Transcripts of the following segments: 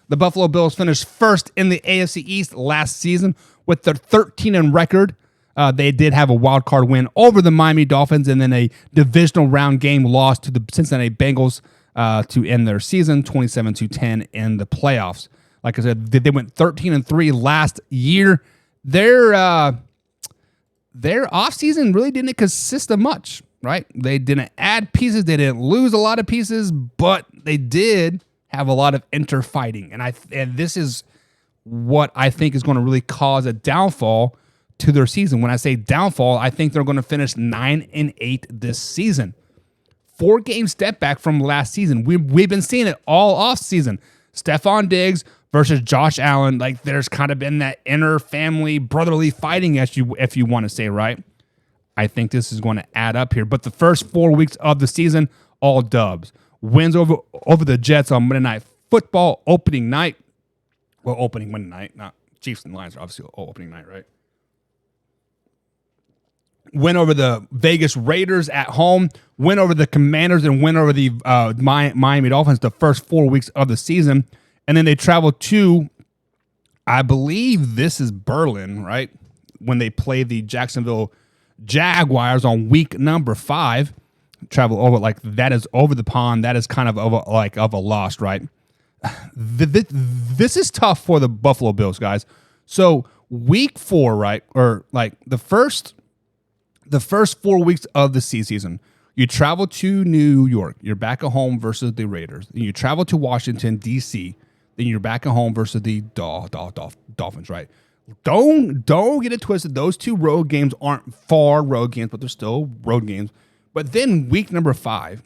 The Buffalo Bills finished first in the AFC East last season with their 13 record. They did have a wild card win over the Miami Dolphins and then a divisional round game loss to the Cincinnati Bengals to end their season 27-10 in the playoffs. Like I said, they went 13-3 last year. Their offseason really didn't consist of much, right? They didn't add pieces. They didn't lose a lot of pieces, but they did have a lot of interfighting. And this is what I think is going to really cause a downfall to their season. When I say downfall, I think they're going to finish 9-8 this season. 4-game step back from last season. We've been seeing it all off season. Stephon Diggs versus Josh Allen. Like there's kind of been that inner family brotherly fighting, if you want to say, right? I think this is going to add up here. But the first 4 weeks of the season, all dubs. Wins over the Jets on Monday Night Football opening night. Well, opening Monday night, not Chiefs and Lions are obviously opening night, right? Win over the Vegas Raiders at home, win over the Commanders, and win over the Miami Dolphins the first 4 weeks of the season. And then they travel to, I believe this is Berlin, right? When they play the Jacksonville Jaguars on week number 5. Travel over, like that is over the pond. That is kind of a loss, right? This is tough for the Buffalo Bills, guys. So week 4, right? Or like the first 4 weeks of the season, you travel to New York. You're back at home versus the Raiders. Then you travel to Washington, D.C. Then you're back at home versus the Dolphins, right? Don't get it twisted. Those 2 road games aren't far road games, but they're still road games. But then week number 5,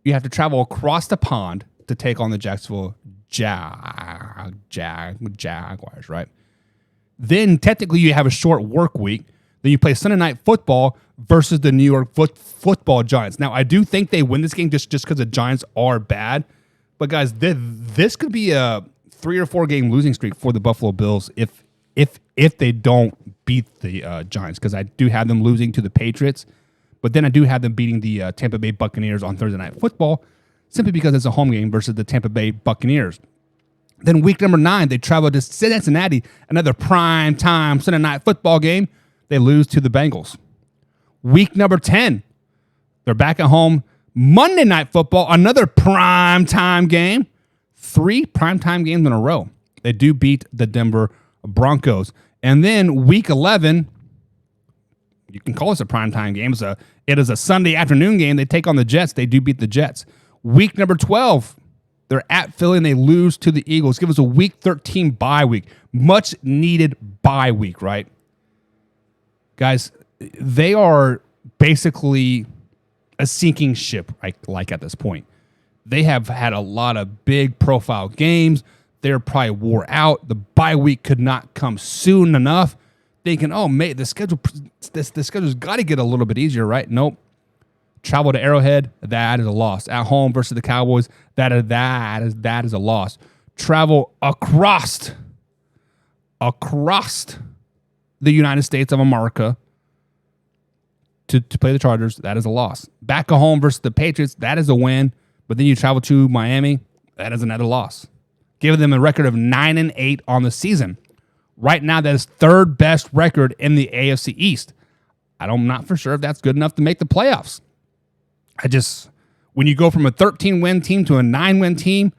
you have to travel across the pond to take on the Jacksonville Jaguars, right? Then technically you have a short work week. Then you play Sunday Night Football versus the New York Football Giants. Now, I do think they win this game just because the Giants are bad. But guys, this could be a 3 or 4 game losing streak for the Buffalo Bills if they don't beat the Giants, because I do have them losing to the Patriots. But then I do have them beating the Tampa Bay Buccaneers on Thursday Night Football, simply because it's a home game versus the Tampa Bay Buccaneers. Then week number 9, they travel to Cincinnati, another prime time Sunday Night Football game. They lose to the Bengals. Week number 10, they're back at home. Monday Night Football, another prime time game. 3 prime time games in a row. They do beat the Denver Broncos. And then week 11, you can call this a primetime game. It is a Sunday afternoon game. They take on the Jets. They do beat the Jets. Week number 12, they're at Philly and they lose to the Eagles. Give us a week 13 bye week. Much needed bye week, right? Guys, they are basically a sinking ship, like at this point. They have had a lot of big profile games. They're probably wore out. The bye week could not come soon enough. Thinking, oh, mate, the schedule's got to get a little bit easier, right? Nope. Travel to Arrowhead, that is a loss. At home versus the Cowboys, that is a loss. Travel across the United States of America to play the Chargers, that is a loss. Back at home versus the Patriots, that is a win. But then you travel to Miami, that is another loss. Giving them a record of 9-8 on the season. Right now, that is 3rd best record in the AFC East. I'm not for sure if that's good enough to make the playoffs. When you go from a 13-win team to a 9-win team,